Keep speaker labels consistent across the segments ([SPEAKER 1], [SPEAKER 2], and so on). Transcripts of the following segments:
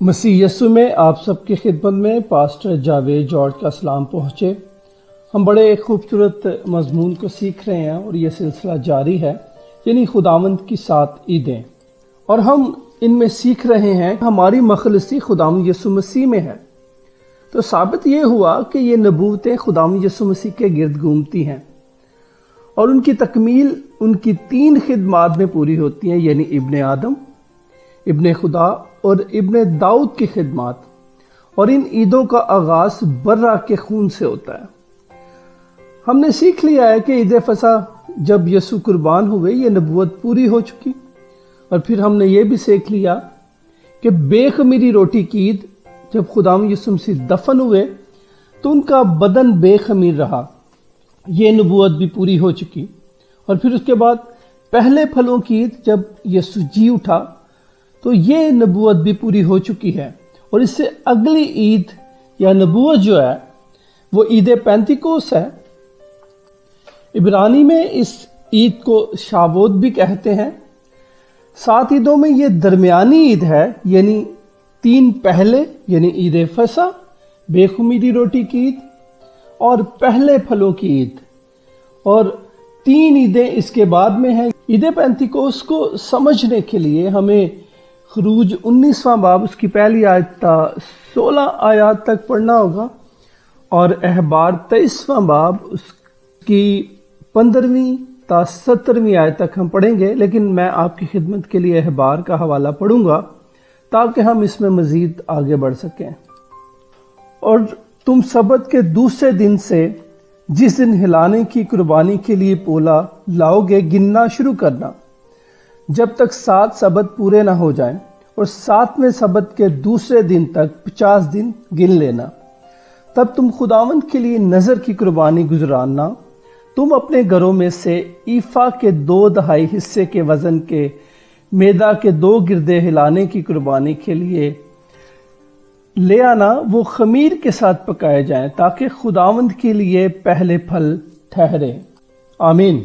[SPEAKER 1] مسیح یسوع میں آپ سب کی خدمت میں پاسٹر جاوید جارج کا سلام پہنچے۔ ہم بڑے خوبصورت مضمون کو سیکھ رہے ہیں اور یہ سلسلہ جاری ہے، یعنی خداوند کی 7 عیدیں، اور ہم ان میں سیکھ رہے ہیں ہماری مخلصی خداوند یسوع مسیح میں ہے۔ تو ثابت یہ ہوا کہ یہ نبوتیں خداوند یسوع مسیح کے گرد گھومتی ہیں اور ان کی تکمیل ان کی 3 خدمات میں پوری ہوتی ہیں، یعنی ابن آدم، ابن خدا اور ابن داؤد کی خدمات۔ اور ان عیدوں کا آغاز برہ کے خون سے ہوتا ہے۔ ہم نے سیکھ لیا ہے کہ عید فصح جب یسوع قربان ہوئے یہ نبوت پوری ہو چکی، اور پھر ہم نے یہ بھی سیکھ لیا کہ بے خمیری روٹی کی عید جب خداوند یسوع مسیح دفن ہوئے تو ان کا بدن بے خمیر رہا، یہ نبوت بھی پوری ہو چکی۔ اور پھر اس کے بعد پہلے پھلوں کی عید جب یسوع جی اٹھا تو یہ نبوت بھی پوری ہو چکی ہے۔ اور اس سے اگلی عید یا نبوت جو ہے وہ عید پینتیکوس ہے۔ عبرانی میں اس عید کو شاووت بھی کہتے ہیں۔ 7 عیدوں میں یہ درمیانی عید ہے، یعنی 3 پہلے یعنی عید فصح، بے خمیری روٹی کی عید اور پہلے پھلوں کی عید، اور 3 عیدیں اس کے بعد میں ہیں۔ عید پینتیکوس کو سمجھنے کے لیے ہمیں خروج 19واں باب اس کی پہلی آیت تا 16 آیات تک پڑھنا ہوگا، اور احبار 23واں باب اس کی 15ویں تا 17ویں آیت تک ہم پڑھیں گے، لیکن میں آپ کی خدمت کے لیے احبار کا حوالہ پڑھوں گا تاکہ ہم اس میں مزید آگے بڑھ سکیں۔ اور تم سبت کے دوسرے دن سے جس دن ہلانے کی قربانی کے لیے پولا لاؤ گے گننا شروع کرنا، جب تک 7 سبت پورے نہ ہو جائیں، اور 7ویں سبت کے دوسرے دن تک 50 دن گن لینا۔ تب تم خداوند کے لیے نذر کی قربانی گزراننا۔ تم اپنے گھروں میں سے ایفا کے 2/2 حصے کے وزن کے میدا کے 2 گردے ہلانے کی قربانی کے لیے لے آنا، وہ خمیر کے ساتھ پکائے جائیں تاکہ خداوند کے لیے پہلے پھل ٹھہرے۔ آمین۔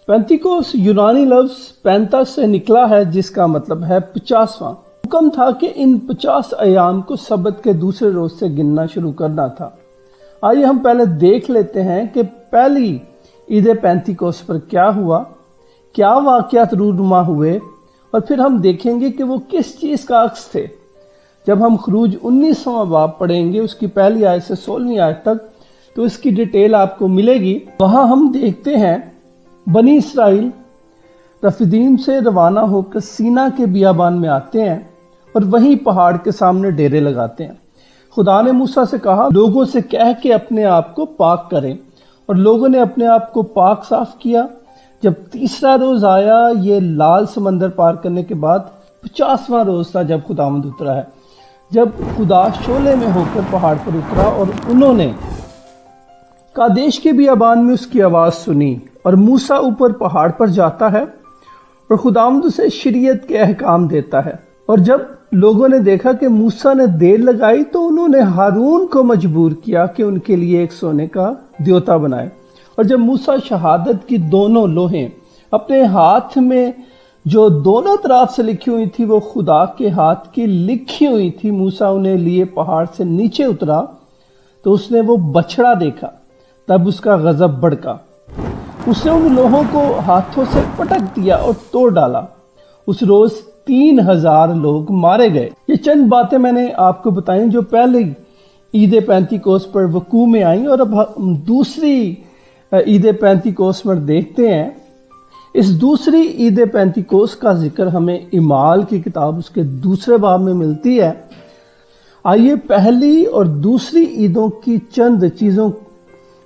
[SPEAKER 1] پینتیکوس یونانی لفظ پینتا سے نکلا ہے، جس کا مطلب ہے 50واں۔ حکم تھا کہ ان 50 ایام کو سبت کے دوسرے روز سے گننا شروع کرنا تھا۔ آئیے ہم پہلے دیکھ لیتے ہیں کہ پہلی عید پینتیکوس پر کیا ہوا، کیا واقعات رونما ہوئے، اور پھر ہم دیکھیں گے کہ وہ کس چیز کا عکس تھے۔ جب ہم خروج 19واں باب پڑھیں گے اس کی پہلی آیت سے 16ویں آیت تک تو اس کی ڈیٹیل آپ کو ملے گی۔ وہاں ہم دیکھتے ہیں بنی اسرائیل رفیدیم سے روانہ ہو کر سینا کے بیابان میں آتے ہیں اور وہیں پہاڑ کے سامنے ڈیرے لگاتے ہیں۔ خدا نے موسیٰ سے کہا لوگوں سے کہہ کے اپنے آپ کو پاک کریں، اور لوگوں نے اپنے آپ کو پاک صاف کیا۔ جب تیسرا روز آیا، یہ لال سمندر پار کرنے کے بعد 50واں روز تھا جب خداوند اترا ہے، جب خدا شعلے میں ہو کر پہاڑ پر اترا، اور انہوں نے قادیش کے بیابان میں اس کی آواز سنی۔ اور موسیٰ اوپر پہاڑ پر جاتا ہے اور خداوند اسے شریعت کے احکام دیتا ہے۔ اور جب لوگوں نے دیکھا کہ موسیٰ نے دیر لگائی تو انہوں نے ہارون کو مجبور کیا کہ ان کے لیے ایک سونے کا دیوتا بنائے۔ اور جب موسیٰ شہادت کی دونوں لوہیں اپنے ہاتھ میں جو دونوں طرف سے لکھی ہوئی تھی وہ خدا کے ہاتھ کی لکھی ہوئی تھی، موسیٰ انہیں لیے پہاڑ سے نیچے اترا تو اس نے وہ بچڑا دیکھا، تب اس کا غضب بھڑکا۔ اس نے ان لوہوں کو ہاتھوں سے پٹک دیا اور توڑ ڈالا۔ اس روز 3000 لوگ مارے گئے۔ یہ چند باتیں میں نے آپ کو بتائیں جو پہلے عید پینتیکوس پر وقوع میں آئیں، اور اب ہم دوسری عید پینتیکوس پر دیکھتے ہیں۔ اس دوسری عید پینتیکوس کا ذکر ہمیں اعمال کی کتاب اس کے دوسرے باب میں ملتی ہے۔ آئیے پہلی اور دوسری عیدوں کی چند چیزوں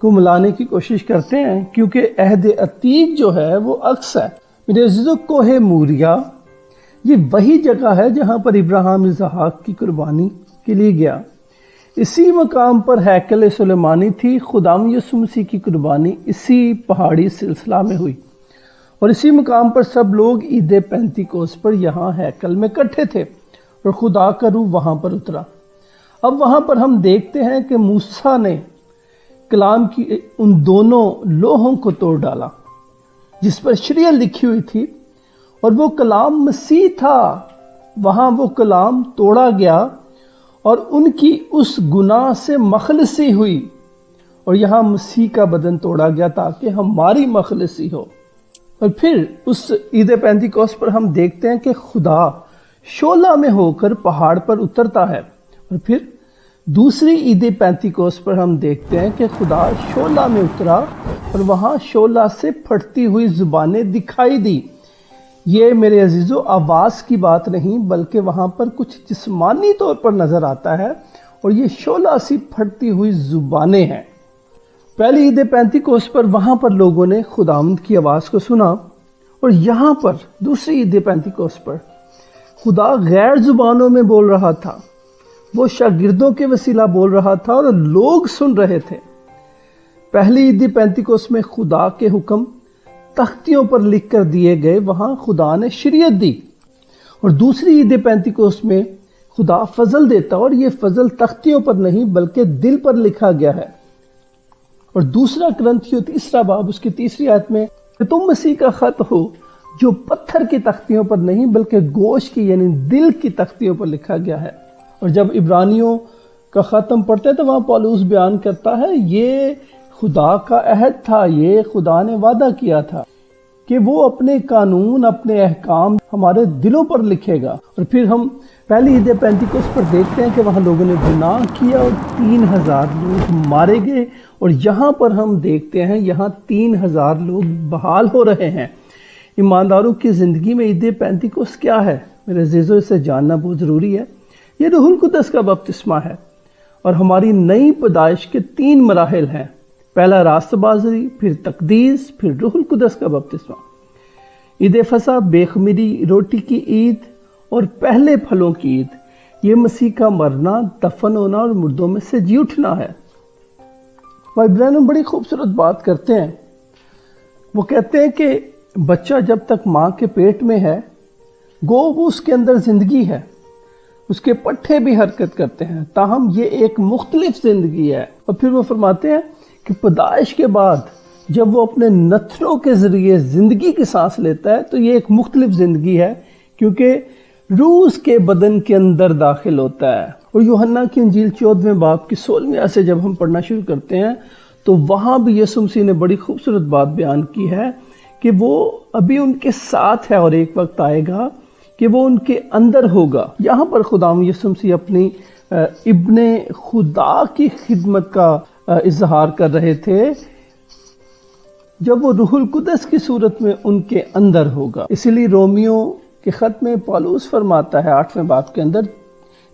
[SPEAKER 1] کو ملانے کی کوشش کرتے ہیں، کیونکہ عہد عتیق جو ہے وہ عکس ہے۔ میرے عزیزو، کوہ موریا یہ وہی جگہ ہے جہاں پر ابراہیم اسحاق کی قربانی کے لیے گیا۔ اسی مقام پر ہیکل سلیمانی تھی۔ خداوند یسوع مسیح کی قربانی اسی پہاڑی سلسلہ میں ہوئی، اور اسی مقام پر سب لوگ عید پینتیکوس پر یہاں ہیکل میں اکٹھے تھے، اور خدا کا روح وہاں پر اترا۔ اب وہاں پر ہم دیکھتے ہیں کہ موسیٰ نے کلام کی ان دونوں لوہوں کو توڑ ڈالا جس پر شریعت لکھی ہوئی تھی، اور وہ کلام مسیح تھا وہاں وہ کلام توڑا گیا اور ان کی اس گناہ سے مخلصی ہوئی، اور یہاں مسیح کا بدن توڑا گیا تاکہ ہماری مخلصی ہو۔ اور پھر اس عید پینتیکوست پر ہم دیکھتے ہیں کہ خدا شعلہ میں ہو کر پہاڑ پر اترتا ہے، اور پھر دوسری عید پینتیکوست پر ہم دیکھتے ہیں کہ خدا شعلہ میں اترا اور وہاں شعلہ سے پھٹتی ہوئی زبانیں دکھائی دی۔ یہ میرے عزیزو آواز کی بات نہیں، بلکہ وہاں پر کچھ جسمانی طور پر نظر آتا ہے، اور یہ شعلہ سی پھٹتی ہوئی زبانیں ہیں۔ پہلی عید پینتیکوست پر وہاں پر لوگوں نے خداوند کی آواز کو سنا، اور یہاں پر دوسری عید پینتیکوست پر خدا غیر زبانوں میں بول رہا تھا، وہ شاگردوں کے وسیلہ بول رہا تھا اور لوگ سن رہے تھے۔ پہلی عید پینتیکوست میں خدا کے حکم تختیوں پر لکھ کر دیے گئے، وہاں خدا نے شریعت دی، اور دوسری عید پینتیکوست میں خدا فضل دیتا، اور یہ فضل تختیوں پر نہیں بلکہ دل پر لکھا گیا ہے۔ اور دوسرا کرنتھیوں 3 باب اس کی 3 آیت میں کہ تم مسیح کا خط ہو جو پتھر کی تختیوں پر نہیں بلکہ گوشت کی یعنی دل کی تختیوں پر لکھا گیا ہے۔ اور جب عبرانیوں کا خط ہم پڑھتے ہیں تو وہاں پولس بیان کرتا ہے یہ خدا کا عہد تھا، یہ خدا نے وعدہ کیا تھا کہ وہ اپنے قانون، اپنے احکام ہمارے دلوں پر لکھے گا۔ اور پھر ہم پہلی عید پینتیکوست پر دیکھتے ہیں کہ وہاں لوگوں نے گناہ کیا اور 3000 لوگ مارے گئے، اور یہاں پر ہم دیکھتے ہیں یہاں 3000 لوگ بحال ہو رہے ہیں۔ ایمانداروں کی زندگی میں عید پینتیکوست کیا ہے؟ میرے عزیزو اسے جاننا بہت ضروری ہے۔ یہ روح القدس کا بپتسمہ ہے، اور ہماری نئی پیدائش کے 3 مراحل ہیں۔ پہلا راست بازی، پھر تقدیس، پھر روح القدس کا بپتسمہ۔ عید فصح بے خمیری روٹی کی عید اور پہلے پھلوں کی عید، یہ مسیح کا مرنا، دفن ہونا اور مردوں میں سے جی اٹھنا ہے۔ بھائی برہنم بڑی خوبصورت بات کرتے ہیں، وہ کہتے ہیں کہ بچہ جب تک ماں کے پیٹ میں ہے گو وہ اس کے اندر زندگی ہے، اس کے پٹھے بھی حرکت کرتے ہیں، تاہم یہ ایک مختلف زندگی ہے۔ اور پھر وہ فرماتے ہیں کہ پیدائش کے بعد جب وہ اپنے نتھنوں کے ذریعے زندگی کی سانس لیتا ہے تو یہ ایک مختلف زندگی ہے، کیونکہ روح اس کے بدن کے اندر داخل ہوتا ہے۔ اور یوحنا کی انجیل 14 باب کی 16 آیت سے جب ہم پڑھنا شروع کرتے ہیں تو وہاں بھی یسوع مسیح نے بڑی خوبصورت بات بیان کی ہے کہ وہ ابھی ان کے ساتھ ہے اور ایک وقت آئے گا کہ وہ ان کے اندر ہوگا۔ یہاں پر خداوند یسوع مسیح اپنی ابن خدا کی خدمت کا اظہار کر رہے تھے جب وہ روح القدس کی صورت میں ان کے اندر ہوگا۔ اسی لیے رومیو کے خط میں پالوس فرماتا ہے 8ویں باب کے اندر،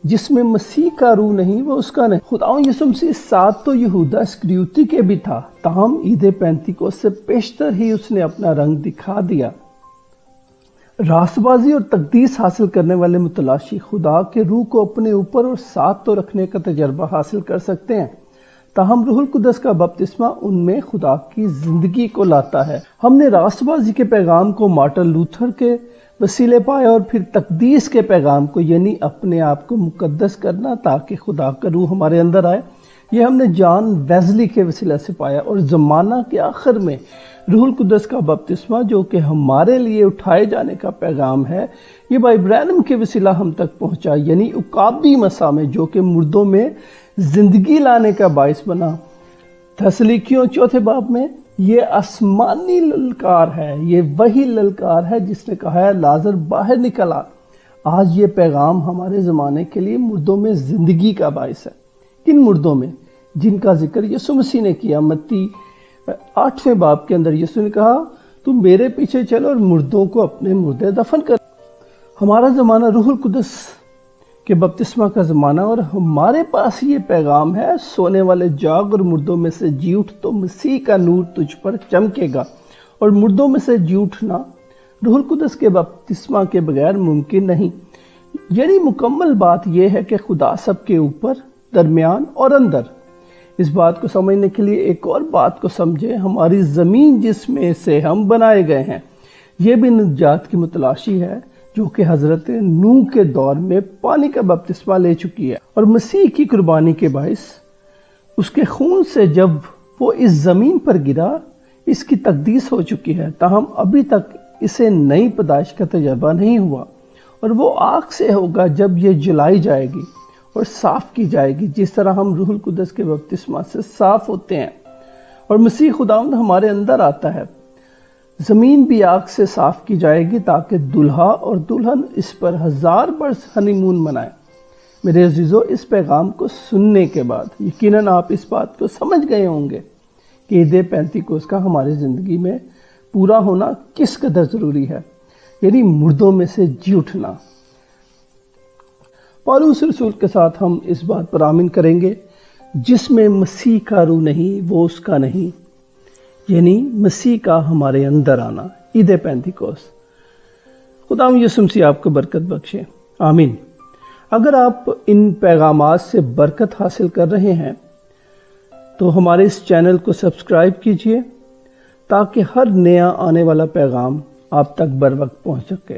[SPEAKER 1] جس میں مسیح کا روح نہیں وہ اس کا نہیں۔ خداوند یسوع مسیح ساتھ تو یہودا اسکریوتی کے بھی تھا، تاہم عید پینتیکوست سے پیشتر ہی اس نے اپنا رنگ دکھا دیا۔ راست بازی اور تقدیس حاصل کرنے والے متلاشی خدا کے روح کو اپنے اوپر اور ساتھ تو رکھنے کا تجربہ حاصل کر سکتے ہیں، تاہم روح القدس کا بپتسمہ ان میں خدا کی زندگی کو لاتا ہے۔ ہم نے راست بازی کے پیغام کو مارٹن لوتھر کے وسیلے پایا، اور پھر تقدیس کے پیغام کو یعنی اپنے آپ کو مقدس کرنا تاکہ خدا کا روح ہمارے اندر آئے، یہ ہم نے جان ویزلی کے وسیلہ سے پایا۔ اور زمانہ کے آخر میں روح القدس کا بپتسمہ جو کہ ہمارے لیے اٹھائے جانے کا پیغام ہے، یہ بھائی برانم کے وسیلہ ہم تک پہنچا، یعنی عقابی مسیح میں جو کہ مردوں میں زندگی لانے کا باعث بنا۔ تسلیکیوں 4 باب میں یہ آسمانی للکار ہے، یہ وہی للکار ہے جس نے کہا ہے لازر باہر نکلا۔ آج یہ پیغام ہمارے زمانے کے لیے مردوں میں زندگی کا باعث ہے۔ کن مردوں میں؟ جن کا ذکر یسوع مسیح نے کیا۔ متی 8ویں باب کے اندر یسوع نے کہا تم میرے پیچھے چلو اور مردوں کو اپنے مردے دفن کر۔ ہمارا زمانہ روح القدس کے بپتسمہ کا زمانہ، اور ہمارے پاس یہ پیغام ہے، سونے والے جاگ اور مردوں میں سے جی اٹھ تو مسیح کا نور تجھ پر چمکے گا۔ اور مردوں میں سے جی اٹھنا روح القدس کے بپتسمہ کے بغیر ممکن نہیں۔ یعنی مکمل بات یہ ہے کہ خدا سب کے اوپر، درمیان اور اندر۔ اس بات کو سمجھنے کے لیے ایک اور بات کو سمجھیں، ہماری زمین جس میں سے ہم بنائے گئے ہیں یہ بھی نجات کی متلاشی ہے جو کہ حضرت نوح کے دور میں پانی کا بپتسمہ لے چکی ہے، اور مسیح کی قربانی کے باعث اس کے خون سے جب وہ اس زمین پر گرا اس کی تقدیس ہو چکی ہے، تاہم ابھی تک اسے نئی پیدائش کا تجربہ نہیں ہوا۔ اور وہ آگ سے ہوگا جب یہ جلائی جائے گی اور صاف کی جائے گی، جس طرح ہم روح القدس کے بپتسمہ سے صاف ہوتے ہیں اور مسیح خداوند ہمارے اندر آتا ہے۔ زمین بھی آگ سے صاف کی جائے گی تاکہ دلہا اور دلہن اس پر 1000 برس ہنی مون منائیں۔ میرے عزیزو، اس پیغام کو سننے کے بعد یقیناً آپ اس بات کو سمجھ گئے ہوں گے کہ عید پینتیکوس کا ہماری زندگی میں پورا ہونا کس قدر ضروری ہے، یعنی مردوں میں سے جی اٹھنا۔ پالوس رسول کے ساتھ ہم اس بات پر آمین کریں گے، جس میں مسیح کا روح نہیں وہ اس کا نہیں، یعنی مسیح کا ہمارے اندر آنا، عید پینتیکوس۔ خدا یسوع مسیح آپ کو برکت بخشے، آمین۔ اگر آپ ان پیغامات سے برکت حاصل کر رہے ہیں تو ہمارے اس چینل کو سبسکرائب کیجئے تاکہ ہر نیا آنے والا پیغام آپ تک بر وقت پہنچ سکے۔